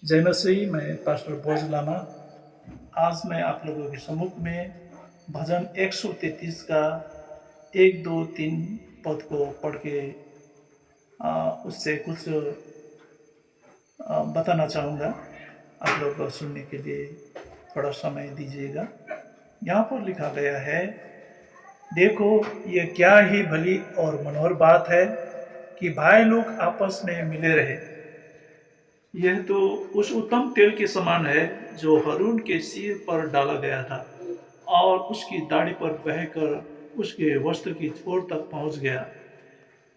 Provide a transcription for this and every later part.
जय मसीह। मैं पास्टर बोझ लामा। आज मैं आप लोगों के सम्मुख में भजन 133 का 1, 2, 3 पद को पढ़ के उससे कुछ बताना चाहूँगा। आप लोग को सुनने के लिए थोड़ा समय दीजिएगा। यहाँ पर लिखा गया है, देखो ये क्या ही भली और मनोहर बात है कि भाई लोग आपस में मिले रहे। यह तो उस उत्तम तेल के समान है जो हारून के सिर पर डाला गया था और उसकी दाढ़ी पर बहकर उसके वस्त्र की छोर तक पहुंच गया।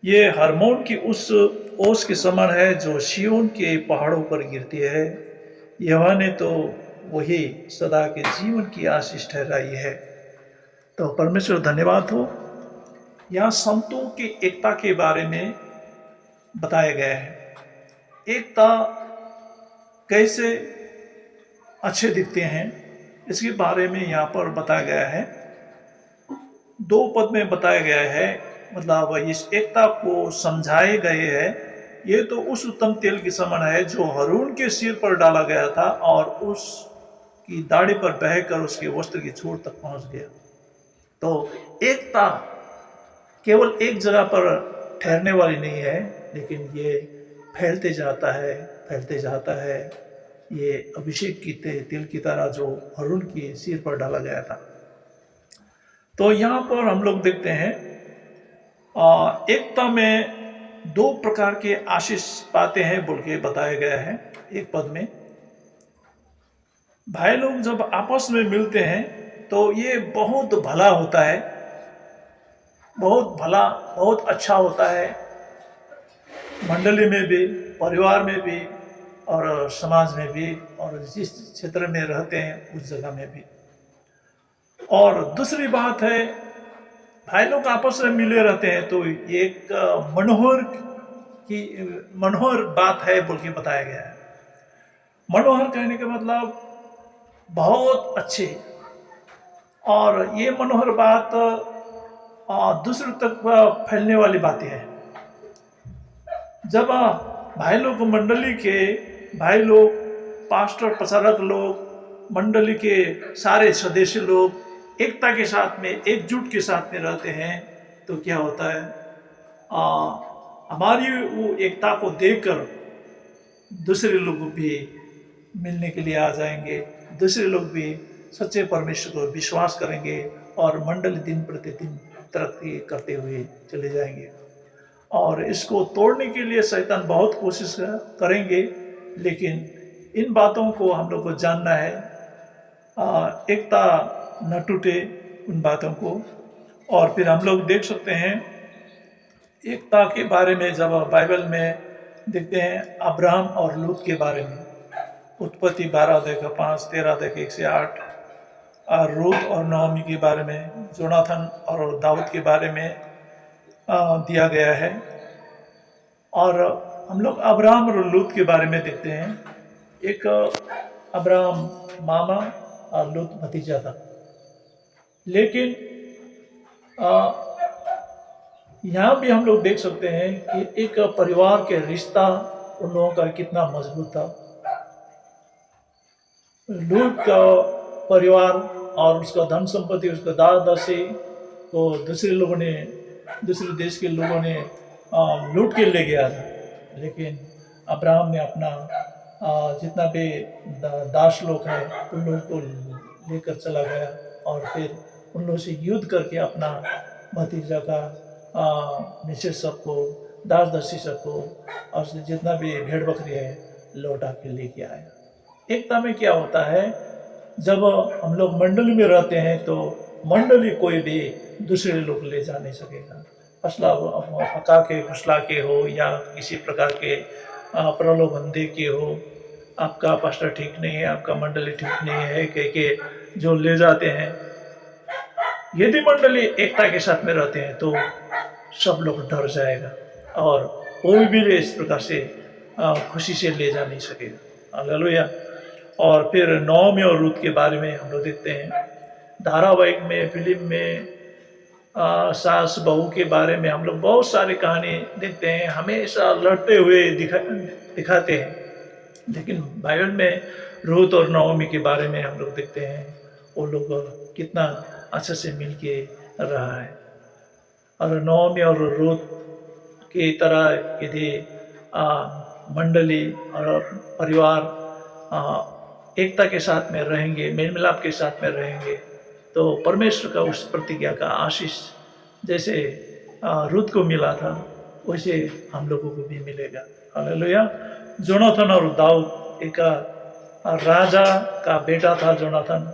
ये हार्मोन की उस ओस के समान है जो सिय्योन के पहाड़ों पर गिरती है। यहोवा ने तो वही सदा के जीवन की आशीष ठहराई है। तो परमेश्वर धन्यवाद हो। यहाँ संतों की एकता के बारे में बताया गया है। एकता कैसे अच्छे दिखते हैं इसके बारे में यहाँ पर बताया गया है। 2 पद में बताया गया है, मतलब इस एकता को समझाए गए है। ये तो उस उत्तम तेल के समान है जो हारून के सिर पर डाला गया था और उसकी दाढ़ी पर बहकर उसके वस्त्र की छोर तक पहुंच गया। तो एकता केवल एक जगह पर ठहरने वाली नहीं है, लेकिन ये फैलते जाता है। ये अभिषेक की तेल की तरह जो हारून के सिर पर डाला गया था। तो यहाँ पर हम लोग देखते हैं एकता में 2 प्रकार के आशीष पाते हैं बोल के बताया गया है। एक पद में भाई लोग जब आपस में मिलते हैं तो ये बहुत भला होता है, बहुत अच्छा होता है। मंडली में भी, परिवार में भी और समाज में भी, और जिस क्षेत्र में रहते हैं उस जगह में भी। और दूसरी बात है, भाई लोग आपस में मिले रहते हैं तो ये एक मनोहर बात है बोल के बताया गया है। मनोहर कहने का मतलब बहुत अच्छे, और ये मनोहर बात दूसरे तक फैलने वाली बातें हैं। जब भाई लोग, पास्टर प्रचारक लोग, मंडली के सारे सदस्य लोग एकता के साथ में, एकजुट के साथ में रहते हैं तो क्या होता है, हमारी वो एकता को देखकर दूसरे लोग भी मिलने के लिए आ जाएंगे। दूसरे लोग भी सच्चे परमेश्वर को विश्वास करेंगे और मंडली दिन प्रतिदिन तरक्की करते हुए चले जाएंगे। और इसको तोड़ने के लिए शैतान बहुत कोशिश करेंगे, लेकिन इन बातों को हम लोग को जानना है। एकता न टूटे उन बातों को। और फिर हम लोग देख सकते हैं एकता के बारे में जब बाइबल में देखते हैं अब्राहम और लूत के बारे में। उत्पत्ति 12:5, 13:1 से 8, और रूत और नहोमी के बारे में, जोनाथन और दाऊद के बारे में दिया गया है। और हम लोग अब्राहम और लूत के बारे में देखते हैं। एक अब्राहम मामा और लूत भतीजा था, लेकिन यहाँ भी हम लोग देख सकते हैं कि एक परिवार के रिश्ता उन लोगों का कितना मजबूत था। लूत का परिवार और उसका धन संपत्ति, उसका दास दासी को दूसरे देश के लोगों ने लूट के ले गया था। लेकिन अब्राहम ने अपना जितना भी दास लोग हैं उन लोगों को लेकर चला गया और फिर उन लोगों से युद्ध करके अपना भतीजा का मिसेस सबको, दास दासी सबको, और जितना भी भेड़ बकरी है लौटा के लेके आया। एकता में क्या होता है, जब हम लोग मंडली में रहते हैं तो मंडली कोई भी दूसरे लोग ले जा नहीं सकेगा। फसला के हो या किसी प्रकार के प्रलोभन दे के हो, आपका पास्टर ठीक नहीं है, आपका मंडली ठीक नहीं है कह के जो ले जाते हैं। यदि मंडली एकता के साथ में रहते हैं तो सब लोग डर जाएगा और कोई भी इस प्रकार से खुशी से ले जा नहीं सकेगा। हालेलुया। और फिर नहोमी और रूत के बारे में हम लोग देखते हैं धारावाहिक में, फिल्म में, सास बहू के बारे में हम लोग बहुत सारी कहानी देखते हैं। हमेशा लड़ते हुए दिखाते हैं, लेकिन बाइबल में रूत और नओमी के बारे में हम लोग देखते हैं, वो लोग कितना अच्छे से मिल के रहा है। और नओमी और रूत की तरह यदि मंडली और परिवार एकता के साथ में रहेंगे, मेल मिलाप के साथ में रहेंगे, तो परमेश्वर का उस प्रतिज्ञा का आशीष जैसे रूत को मिला था वैसे हम लोगों को भी मिलेगा। हालेलुया। जोनाथन और दाऊद एक राजा का बेटा था जोनाथन,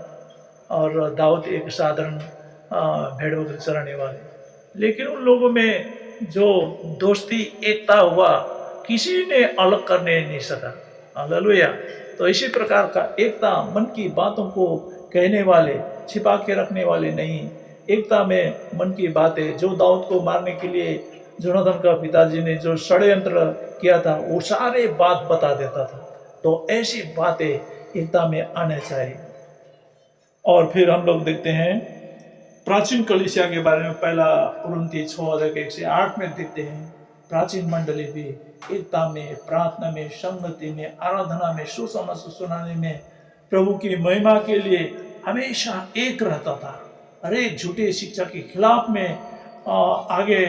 और दाऊद एक साधारण भेड़ बकरी चराने वाले, लेकिन उन लोगों में जो दोस्ती एकता हुआ किसी ने अलग करने नहीं सका। हालेलुया। तो इसी प्रकार का एकता, मन की बातों को कहने वाले, छिपा के रखने वाले नहीं, एकता में मन की बातें, जो दाऊद को मारने के लिए जोनाथन का पिताजी ने जो षड्यंत्र किया था वो सारे बात बता देता था। तो ऐसी बातें एकता में आने चाहिए। और फिर हम लोग देखते हैं प्राचीन कलीसिया के बारे में, पहला कुरिन्थी 6:1-8 में देखते हैं, प्राचीन मंडली भी एकता में, प्रार्थना में, संगति में, आराधना में, सुसमाचार सुनाने में, प्रभु की महिमा के लिए हमेशा एक रहता था। हर एक झूठे शिक्षा के खिलाफ में आगे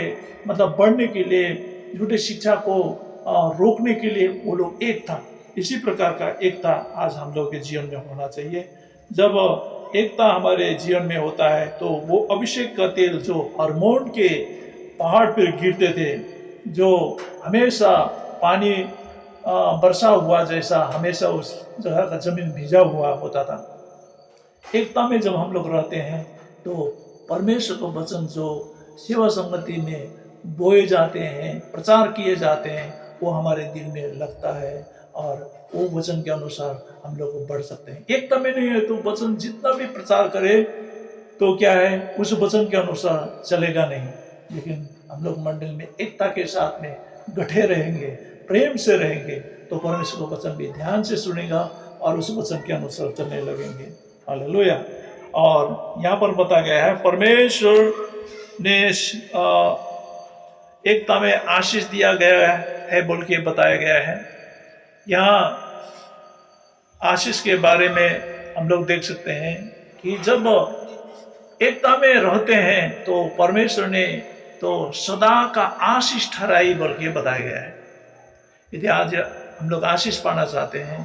बढ़ने के लिए, झूठे शिक्षा को रोकने के लिए वो लोग एक था। इसी प्रकार का एकता आज हम लोग के जीवन में होना चाहिए। जब एकता हमारे जीवन में होता है तो वो अभिषेक का तेल जो हरमोन के पहाड़ पर गिरते थे, जो हमेशा पानी बरसा हुआ जैसा हमेशा उस जगह का जमीन भिजा हुआ होता था। एकता में जब हम लोग रहते हैं तो परमेश्वर को वचन जो सेवा संगति में बोए जाते हैं, प्रचार किए जाते हैं, वो हमारे दिल में लगता है और वो वचन के अनुसार हम लोग बढ़ सकते हैं। एकता में नहीं है तो वचन जितना भी प्रचार करे तो क्या है, उस वचन के अनुसार चलेगा नहीं। लेकिन हम लोग मंडल में एकता के साथ में गठे रहेंगे, प्रेम से रहेंगे, तो परमेश्वर का वचन भी ध्यान से सुनेगा और उस वचन के अनुसार चलने लगेंगे। हालेलुया। और यहाँ पर बताया गया है परमेश्वर ने एकता में आशीष दिया गया है बोल के बताया गया है। यहाँ आशीष के बारे में हम लोग देख सकते हैं कि जब एकता में रहते हैं तो परमेश्वर ने तो सदा का आशीष ठहराई बोल के बताया गया है। यदि आज हम लोग आशीष पाना चाहते हैं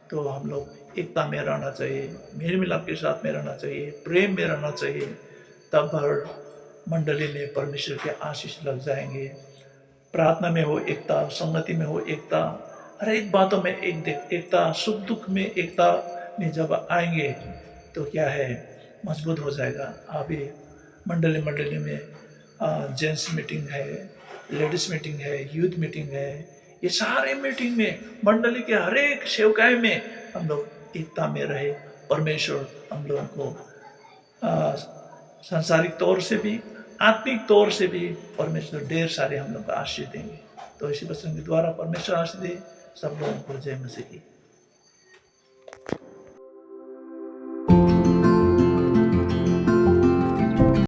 तो हम लोग एकता में रहना चाहिए, मेल मिलाप के साथ में रहना चाहिए, प्रेम में रहना चाहिए, तब हर मंडली में परमेश्वर के आशीष लग जाएंगे। प्रार्थना में हो एकता, संगति में हो एकता, हर एक बातों में एकता, सुख दुख में एकता में जब आएंगे तो क्या है, मजबूत हो जाएगा। अभी मंडली में जेंट्स मीटिंग है, लेडीज मीटिंग है, यूथ मीटिंग है, ये सारे मीटिंग में मंडली के हर एक सेवकाई में हम लोग एकता में रहे। परमेश्वर हम लोगों को सांसारिक तौर से भी, आत्मिक तौर से भी परमेश्वर ढेर सारे हम लोग को आशीष देंगे। तो इसी वचन के द्वारा परमेश्वर आशीष दे सब लोगों को। जय मसीह की।